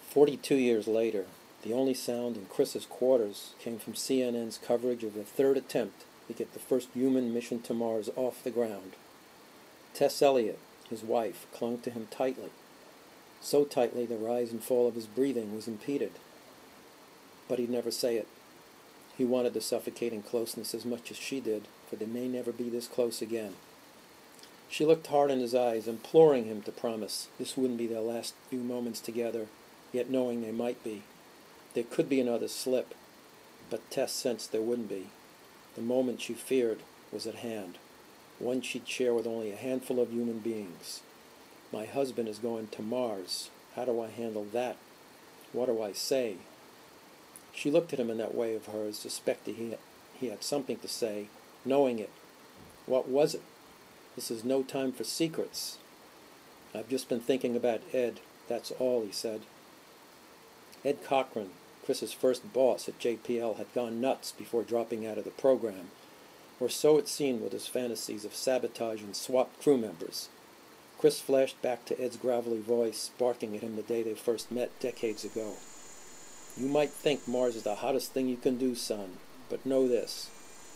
42 years later, the only sound in Chris's quarters came from CNN's coverage of the third attempt to get the first human mission to Mars off the ground. Tess Elliott, his wife, clung to him tightly, so tightly the rise and fall of his breathing was impeded. But he'd never say it. He wanted the suffocating closeness as much as she did, for they may never be this close again. She looked hard in his eyes, imploring him to promise this wouldn't be their last few moments together, yet knowing they might be. There could be another slip, but Tess sensed there wouldn't be. The moment she feared was at hand, one she'd share with only a handful of human beings. My husband is going to Mars. How do I handle that? What do I say? She looked at him in that way of hers, suspecting he had something to say, knowing it. What was it? This is no time for secrets. I've just been thinking about Ed, that's all, he said. Ed Cochran, Chris's first boss at JPL, had gone nuts before dropping out of the program, or so it seemed with his fantasies of sabotage and swapped crew members. Chris flashed back to Ed's gravelly voice, barking at him the day they first met decades ago. You might think Mars is the hottest thing you can do, son, but know this.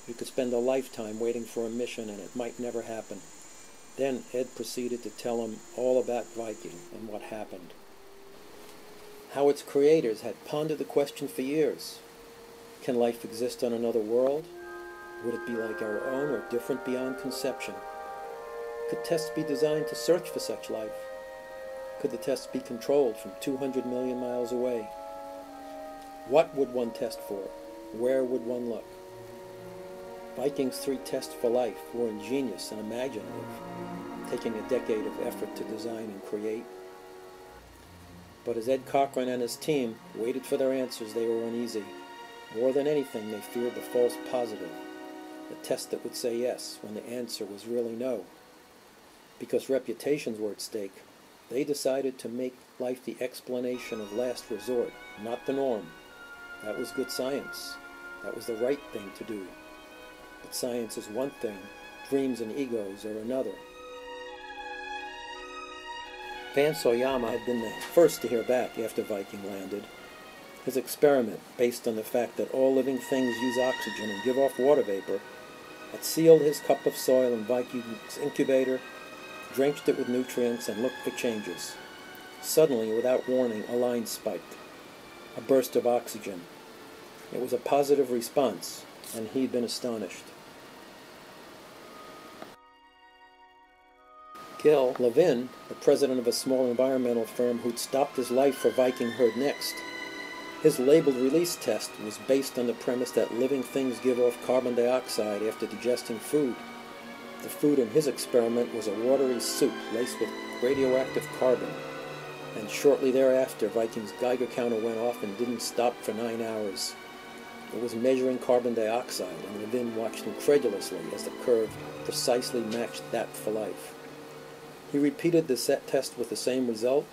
You could spend a lifetime waiting for a mission and it might never happen. Then Ed proceeded to tell him all about Viking and what happened. How its creators had pondered the question for years. Can life exist on another world? Would it be like our own or different beyond conception? Could tests be designed to search for such life? Could the tests be controlled from 200 million miles away? What would one test for? Where would one look? Viking's 3 tests for life were ingenious and imaginative, taking a decade of effort to design and create. But as Ed Cochran and his team waited for their answers, they were uneasy. More than anything, they feared the false positive, the test that would say yes when the answer was really no. Because reputations were at stake, they decided to make life the explanation of last resort, not the norm. That was good science. That was the right thing to do. But science is one thing, dreams and egos are another. Vance Oyama had been the first to hear back after Viking landed. His experiment, based on the fact that all living things use oxygen and give off water vapor, had sealed his cup of soil in Viking's incubator, drenched it with nutrients, and looked for changes. Suddenly, without warning, a line spiked. A burst of oxygen. It was a positive response, and he'd been astonished. Gil Levin, the president of a small environmental firm who'd stopped his life for Viking, heard next. His labeled release test was based on the premise that living things give off carbon dioxide after digesting food. The food in his experiment was a watery soup laced with radioactive carbon, and shortly thereafter Viking's Geiger counter went off and didn't stop for 9 hours. It was measuring carbon dioxide, and Levin watched incredulously as the curve precisely matched that for life. He repeated the set test with the same result,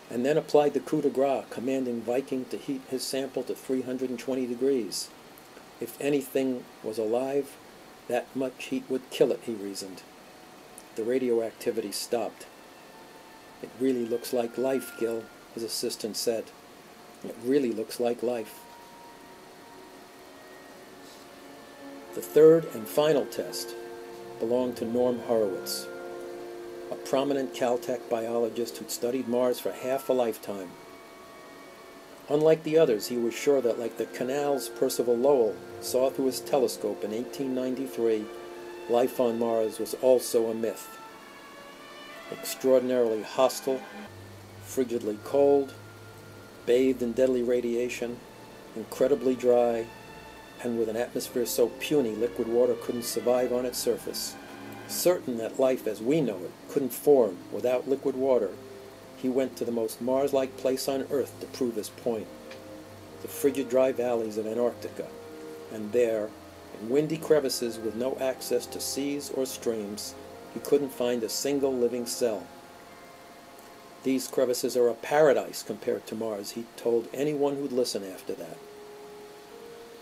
and then applied the coup de grace, commanding Viking to heat his sample to 320 degrees. If anything was alive, that much heat would kill it, he reasoned. The radioactivity stopped. It really looks like life, Gil, his assistant said. It really looks like life. The third and final test belonged to Norm Horowitz, a prominent Caltech biologist who'd studied Mars for half a lifetime. Unlike the others, he was sure that, like the Canal's Percival Lowell saw through his telescope in 1893, life on Mars was also a myth. Extraordinarily hostile, frigidly cold, bathed in deadly radiation, incredibly dry, and with an atmosphere so puny liquid water couldn't survive on its surface. Certain that life as we know it couldn't form without liquid water, he went to the most Mars-like place on Earth to prove his point, the frigid dry valleys of Antarctica. And there, in windy crevices with no access to seas or streams, he couldn't find a single living cell. These crevices are a paradise compared to Mars, he told anyone who'd listen after that.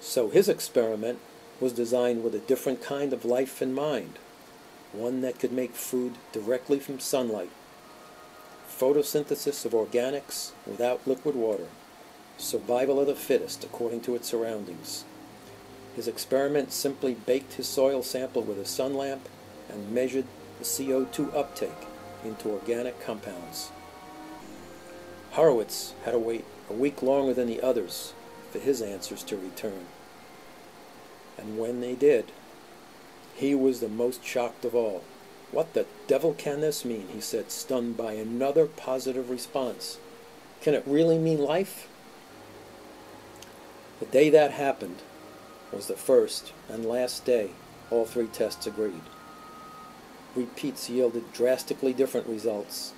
So his experiment was designed with a different kind of life in mind, one that could make food directly from sunlight. photosynthesis of organics without liquid water, survival of the fittest according to its surroundings. His experiment simply baked his soil sample with a sun lamp and measured the CO2 uptake into organic compounds. Horowitz had to wait a week longer than the others for his answers to return. And when they did, he was the most shocked of all. "What the devil can this mean?" he said, stunned by another positive response. "Can it really mean life?" The day that happened was the first and last day all three tests agreed. Repeats yielded drastically different results,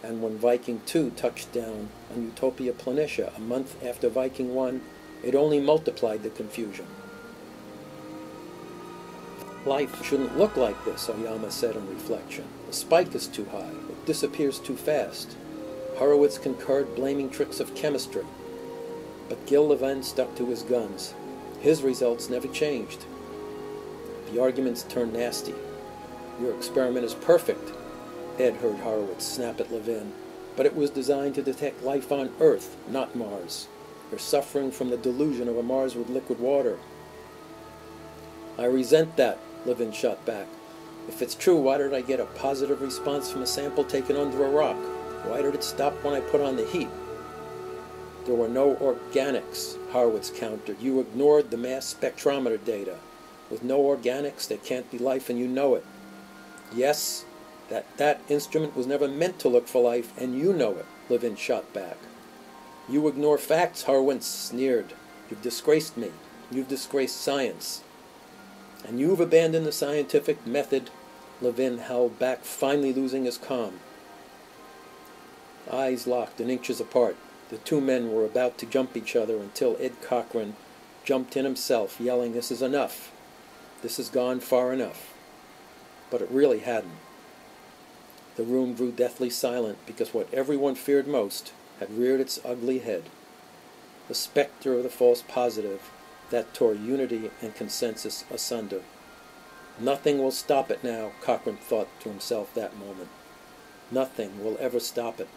and when Viking 2 touched down on Utopia Planitia a month after Viking 1, it only multiplied the confusion. "Life shouldn't look like this," Oyama said in reflection. "The spike is too high. It disappears too fast." Horowitz concurred, blaming tricks of chemistry. But Gil Levin stuck to his guns. His results never changed. The arguments turned nasty. "Your experiment is perfect," Ed heard Horowitz snap at Levin, "but it was designed to detect life on Earth, not Mars. You're suffering from the delusion of a Mars with liquid water." "I resent that," Levin shot back. "If it's true, why did I get a positive response from a sample taken under a rock? Why did it stop when I put on the heat?" "There were no organics," Horowitz countered. "You ignored the mass spectrometer data. With no organics, there can't be life, and you know it." "Yes, that instrument was never meant to look for life, and you know it," Levin shot back. "You ignore facts," Horowitz sneered. "You've disgraced me. You've disgraced science. And you've abandoned the scientific method." Levin held back, finally losing his calm. Eyes locked and inches apart, the two men were about to jump each other until Ed Cochran jumped in himself, yelling, "This is enough. This has gone far enough." But it really hadn't. The room grew deathly silent because what everyone feared most had reared its ugly head. The specter of the false positive that tore unity and consensus asunder. "Nothing will stop it now," Cochran thought to himself that moment. "Nothing will ever stop it."